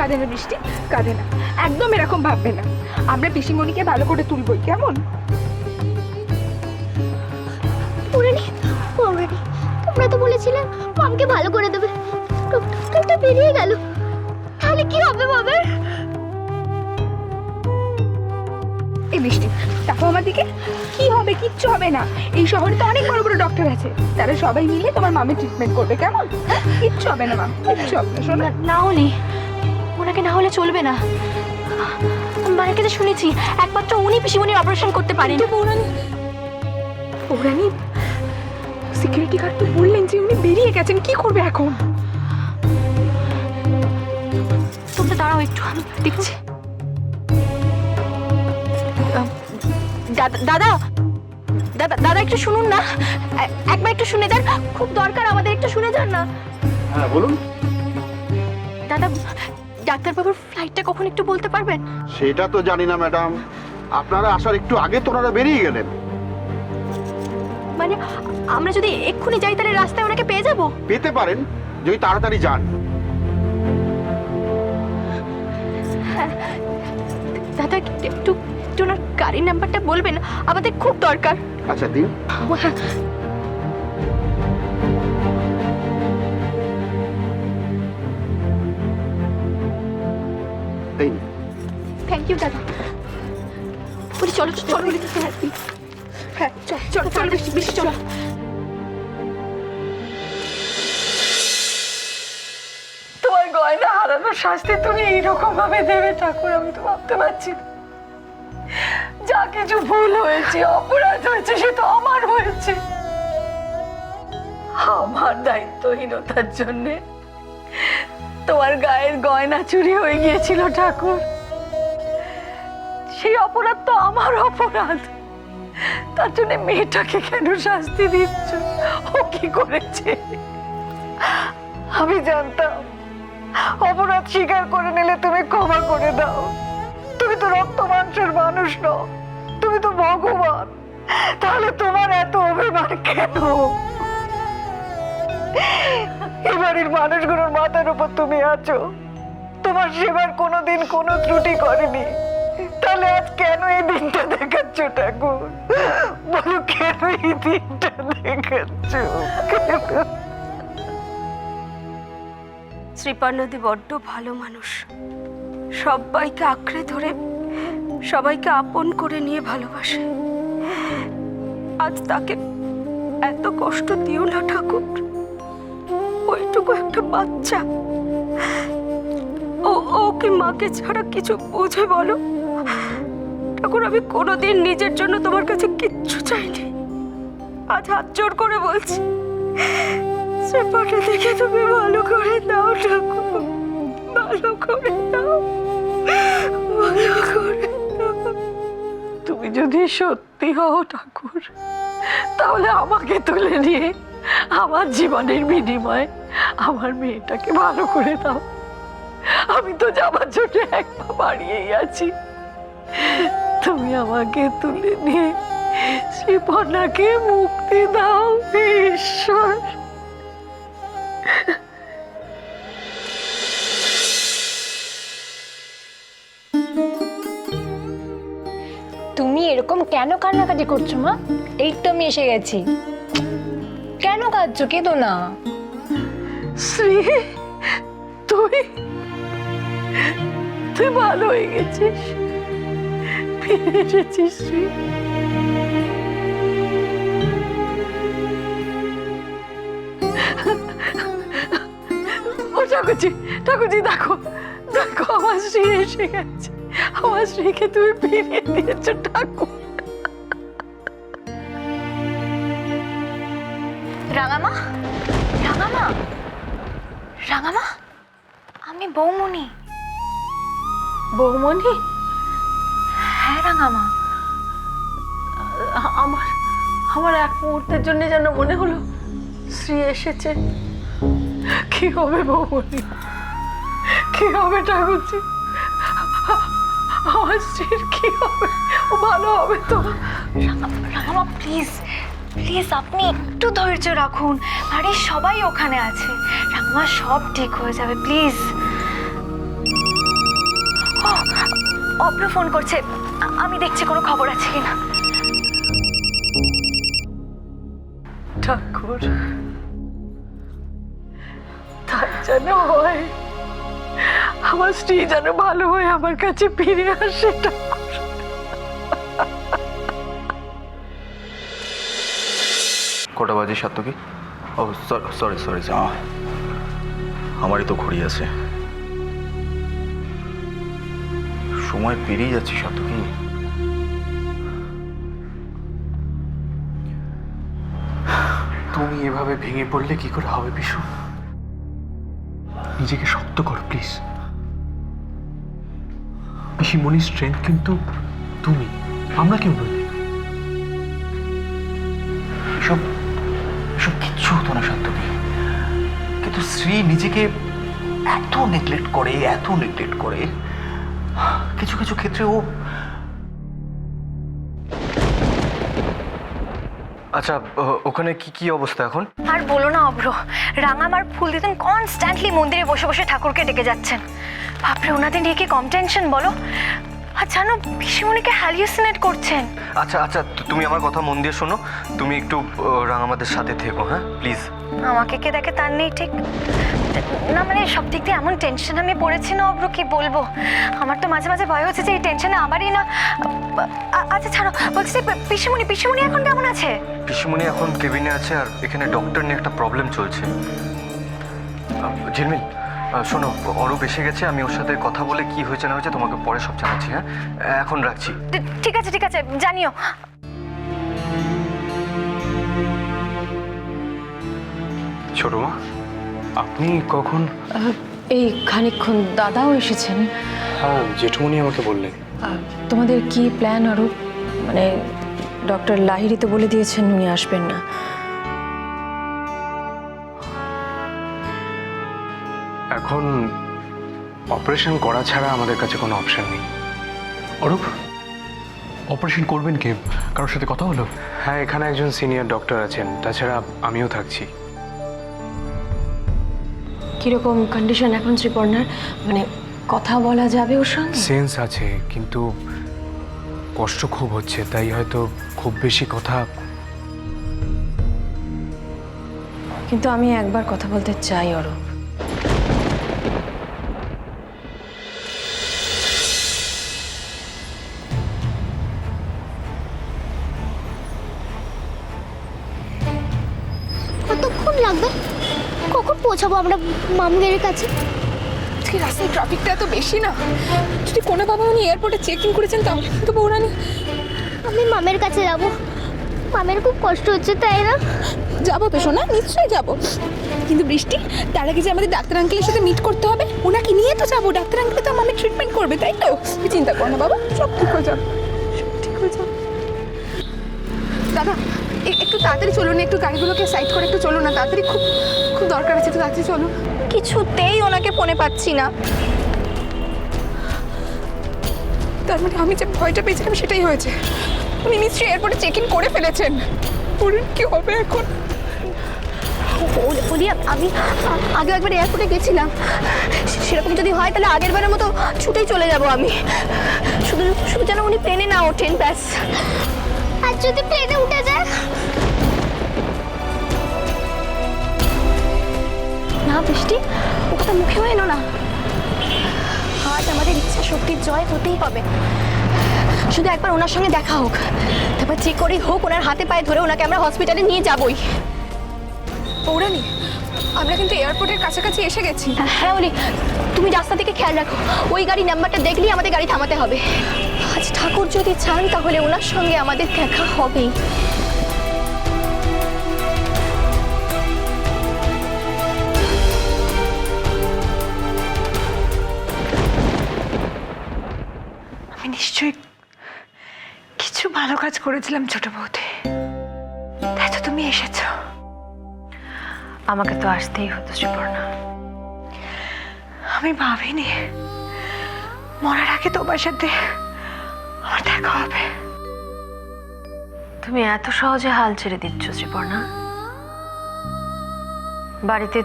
কাঁদে না বৃষ্টি, কাঁদে না, একদম এরকম ভাববে না। আমরা পিসিমণিকে ভালো করে তুলবই, কেমন? পৌরাণী, পৌরাণী, তোমরা তো বলেছিলে মামকে ভালো করে দেবে, ডক্টরটা বেরিয়ে গেল, তাহলে কি হবে বাবার? এই বৃষ্টি, দেখো আমার দিকে, কি হবে? কিচ্ছু হবে না। এই শহরে তো অনেক বড় বড় ডক্টর আছে, তারা সবাই মিলে তোমার মামের ট্রিটমেন্ট করবে, কেমন? কিচ্ছু হবে না মাম, কিচ্ছু হবে না। শোনো, না হলে ওনাকে না হলে চলবে না। মায়ের কাছে শুনেছি একমাত্র উনি পিসিমণির অপারেশন করতে পারেন। পৌরাণী, পৌরাণী, সিকিউরিটি গার্ড তো বললেন যে উনি বেরিয়ে গেছেন, কি করবে এখন? তোমরা দাঁড়াও একটু, আমি দেখছি। দাদা, দাদা, দাদা একটু শুনুন না, একবার একটু শুনে যান, খুব দরকার আমাদের, একটু শুনে যান না। হ্যাঁ বলুন। দাদা, ডাক্তারবাবুর ফ্লাইটটা কখন একটু বলতে পারবেন? সেটা তো জানি না ম্যাডাম, আপনারা আসার একটু আগে তো ওনারা বেরিয়ে গেলেন। মানে আমরা যদি এক্ষুনি যাই তাহলে রাস্তায় ওনাকে পেয়ে যাব? পেতে পারেন যদি তাড়াতাড়ি যান। দাদা একটু একটু ওনার গাড়ির নাম্বারটা বলবেন, আমাদের খুব দরকার। আচ্ছা দিন। এই নিন। থ্যাংক ইউ দাদা। বলি চলো চলো, হ্যাঁ চল চল চল বৃষ্টি, বৃষ্টি চল। তোমার গয়না হারানোর শাস্তি তুমি এইরকম ভাবে দেবে ঠাকুর, আমি তো ভাবতে পারছি না। যা কিছু ভুল হয়েছে, অপরাধ হয়েছে, সে তো আমার হয়েছে। আমার দায়িত্বহীনতার জন্য তোমার গায়ের গয়না চুরি হয়ে গিয়েছিল ঠাকুর। সেই অপরাধ তো আমার অপরাধ। তার জন্য মেয়েটাকে কেন শাস্তি দিচ্ছ? ও কি করেছে? আমি জানতাম অপরাধ স্বীকার করে নিলে তুমি ক্ষমা করে দাও। তুমি তো রক্ত মাংসের মানুষ নও, তুমি তো ভগবান। তাহলে তোমার এত অভিমান কেন? এবারের মানুষগুলোর মাথার উপর তুমি আছো, তোমার সেবার কোনোদিন কোনো ত্রুটি করেনি। তাহলে আজ কেন এই দিনটা দেখাচ্ছ ঠাকুর? বলো কেন এই দিনটা দেখাচ্ছ? শ্রীপার্ণদী বড্ড ভালো মানুষ, সবাইকে আঁকড়ে ধরে সবাইকে আপন করে নিয়ে ভালোবাসে। আজ তাকে এত কষ্ট দিও না ঠাকুর, ওইটুকু একটা বাচ্চা, ও কি মাকে ছাড়া কিছু বোঝে বলো ঠাকুর? আমি কোনোদিন নিজের জন্য তোমার কাছে কিচ্ছু চাইনি, আজ হাত জোর করে বলছি, সেপাটা দেখে তুমি ভালো করে দাও ঠাকুর, ভালো করে দাও, ভালো করে দাও। তুমি যদি সত্যি হও ঠাকুর, তাহলে আমাকে তুলে নিয়ে আমার জীবনের বিনিময়ে আমার মেয়েটাকে ভালো করে দাও। আমি তো যাবার জন্য এক পা বাড়িয়েই আছি। তুমি আমাকে তুলে নিয়ে শিপনাকে মুক্তি দাও ঈশ্বর। তুমি এরকম কেন কান্নাকাটি করছো মা? এই তো আমি এসে গেছি। কেন কাঁদছো? কেঁদো না। শ্রী, তুই তুই ভালো হয়ে গেছিস, ফিরে এসেছিস শ্রী। ও ঠাকুরজি, ঠাকুরজি দেখো, দেখো আমার শ্রী এসে গেছে। আমার শ্রীকে তুমি ফিরিয়ে দিয়েছো ঠাকুর। রাঙামা, রাঙামা, রাঙামা, আমি বৌমণি। বৌমণি, হ্যাঁ রাঙামা। আমার আমার এক মুহূর্তের জন্য যেন মনে হলো শ্রী এসেছে। কি হবে বৌমণি, কি হবে ঠাকুরজি? আমার স্ত্রীর কি হবে? ও ভালো হবে তো? রাঙামা প্লিজ, প্লিজ আপনি একটু ধৈর্য রাখুন, বাড়ির সবাই ওখানে আছে। রাঙামা সব ঠিক হয়ে যাবে, প্লিজ। অভ্র ফোন করছে, আমি দেখছি কোনো খবর আছে কিনা। ঠাকুর, তাই যেন হয়, আমার স্ত্রী যেন ভালো হয়ে আমার কাছে ফিরে আসে। ঠাকুর, কটা বাজে সাত্তকি? ও সরি সরি, আমারই তো ঘড়ি আছে। সময় পেরিয়ে যাচ্ছে সাত্তকি। তুমি এভাবে ভেঙে পড়লে কি করে হবে বিশু? নিজেকে শক্ত করো প্লিজ। পিসিমণির স্ট্রেংথ কিন্তু তুমি, আমরা কেউ নই। এসব এসব কিচ্ছু হতো না সাত্তকি, কিন্তু শ্রী নিজেকে এত নেগলেক্ট করে কিছু কিছু ক্ষেত্রে ও। আচ্ছা, ওখানে কি কি অবস্থা এখন? আর বলো না অভ্র, রাঙামার ফুল দিতেন কনস্ট্যান্টলি মন্দিরে বসে বসে ঠাকুরকে ডেকে যাচ্ছেন। বাপরে, ওনাদের নিয়ে কি কম টেনশন বলো। আর জানো, পিসিমণিকে হ্যালিউসিনেট করছেন। আচ্ছা আচ্ছা, তুমি আমার কথা মন দিয়ে শোনো, তুমি একটু রাঙামাদের সাথে থেকো, হ্যাঁ প্লিজ। আমাকে কে দেখে তার নেই ঠিক না, মানে সব দিক দিয়ে এমন টেনশন আমি পড়েছি না অভ্র, কি বলবো। আমার তো মাঝে মাঝে ভয় হচ্ছে যে এই টেনশনে আমারই না। আচ্ছা ছাড়ো, বলছি যে পিসিমণি এখন কেমন আছে? পিসিমণি এখন কেবিনে আছে, আর এখানে ডক্টর নিয়ে একটা প্রবলেম চলছে। ঝিলমিল, শোনো, অরূপ এসে গেছে, আমি ওর সাথে কথা বলে কি হয়েছে না হয়েছে তোমাকে পরে সব জানাচ্ছি। হ্যাঁ, এখন রাখছি। ঠিক আছে জানিও। ছোট মা, আপনি কখন? এই খানিকক্ষণ দাদাও এসেছেন। হ্যাঁ, জেঠুমণি আমাকে বললেন। তোমাদের কি প্ল্যান আরো? মানে ডক্টর লাহিড়ী তো বলে দিয়েছেন উনি আসবেন না। এখন অপারেশন করা ছাড়া আমাদের কাছে কোনো অপশন নেই। অরূপ, অপারেশন করবেন কে? কারোর সাথে কথা হলো? হ্যাঁ, এখানে একজন সিনিয়র ডক্টর আছেন, তাছাড়া আমিও থাকছি। কিরকম কন্ডিশন এখন শ্রীপর্ণার? মানে কথা বলা যাবে ওর সঙ্গে? সেন্স আছে, কিন্তু কষ্ট খুব হচ্ছে, তাই হয়তো খুব বেশি কথা। কিন্তু আমি একবার কথা বলতে চাই অরূপ। কতক্ষণ লাগবে? কখন পৌঁছাবো আমরা মামুনের কাছে? আজকে রাস্তায় ট্রাফিকটা এত বেশি না, যদি কোনোভাবে উনি এয়ারপোর্টে চেক ইন করেছেন তাহলে কিন্তু বৌরানি। আমি মামের কাছে যাব। মামের খুব কষ্ট হচ্ছে, তাই না? যাবো তো সোনা, নিশ্চয়ই যাবো, কিন্তু বৃষ্টি, তার আগে যে আমাদের ডাক্তার আঙ্কেলের সাথে মিট করতে হবে, ওনাকে নিয়ে তো যাবো। ডাক্তার আঙ্কেল তো মামের ট্রিটমেন্ট করবে, তাই তো? তুই চিন্তা কর না বাবা, সব ঠিক হয়ে যাবে, সব ঠিক হয়ে যাবে। দাদা, একটু তাড়াতাড়ি চলুন, একটু গাড়িগুলোকে সাইড করে একটু চলুন না, তাড়াতাড়ি, খুব খুব দরকার আছে, একটু তাড়াতাড়ি চলুন। কিছুতেই ওনাকে ফোনে পাচ্ছি না। তার মানে আমি যে ভয়টা পেয়েছিলাম সেটাই হয়েছে, উনি নিশ্চয়ই এয়ারপোর্টে চেক ইন করে ফেলেছেন। বলুন কি হবে এখন? বলি, আমি আগে একবার এয়ারপোর্টে গেছিলাম, সেরকম যদি হয় তাহলে আগের বারের মতো ছুটেই চলে যাব আমি। শুধু শুধু যেন উনি প্লেনে না ওঠেন, ব্যাস। আর যদি প্লেনে উঠে যায়? না বৃষ্টি, ও কথা মুখেও এলো না। আজ আমাদের ইচ্ছা শক্তির জয় হতেই হবে। শুধু একবার ওনার সঙ্গে দেখা হোক, তারপর যে করেই হোক ওনার হাতে পায়ে ধরে ওনাকে আমরা হসপিটালে নিয়ে যাবই। পৌরাণী, আমরা কিন্তু এয়ারপোর্টের কাছাকাছি এসে গেছি। হ্যাঁ ওলি, তুমি রাস্তা থেকে খেয়াল রাখো, ওই গাড়ি নাম্বারটা দেখলেই আমাদের গাড়ি থামাতে হবে। আজ ঠাকুর যদি চান তাহলে ওনার সঙ্গে আমাদের দেখা হবেই। আমি নিশ্চয়ই কিছু ভালো কাজ করেছিলাম ছোট বৌদি, তাই তো তুমি এসেছো। আমাকে তো আসতেই হতো শ্রীপর্ণা। আমি ভাবিনি মরার আগে তোমার সাথে আমার দেখা হবে। তুমি এত সহজে হাল ছেড়ে দিচ্ছ শ্রীপর্ণা? বাড়িতে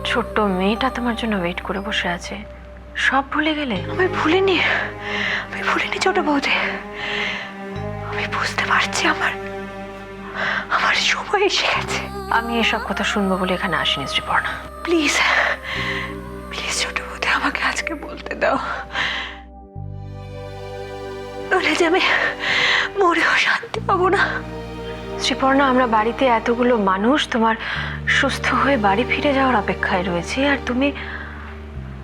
ছোট্ট মেয়েটা তোমার জন্য ওয়েট করে বসে আছে, সব ভুলে গেলে? আমি ভুলিনি ছোট বৌদি। আমি বুঝতে পারছি আমার সময় এসে গেছে। আমি এসব কথা শুনবো বলে এখানে আসিনি শ্রীপর্ণা। প্লিজ ছোট বৌদি, আমাকে আজকে বলতে দাও, নইলে যে আমি মরেও শান্তি পাবো না। শ্রীপর্ণা, আমরা বাড়িতে এতগুলো মানুষ তোমার সুস্থ হয়ে বাড়ি ফিরে যাওয়ার অপেক্ষায় রয়েছে, আর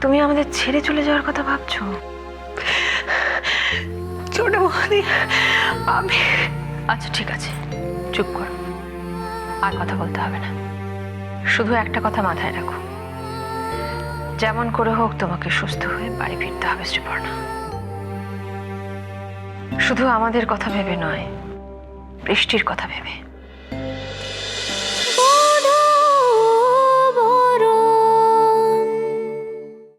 তুমি আমাদের ছেড়ে চলে যাওয়ার কথা ভাবছো? ছোট বৌদি, আমি আচ্ছা ঠিক আছে, চুপ করো, আর কথা বলতে হবে না। শুধু একটা কথা মাথায় রাখো, যেমন করে হোক তোমাকে সুস্থ হয়ে বাড়ি ফিরতে হবে শ্রীপর্ণা। শুধু আমাদের কথা ভেবে নয়, বৃষ্টির কথা ভেবে।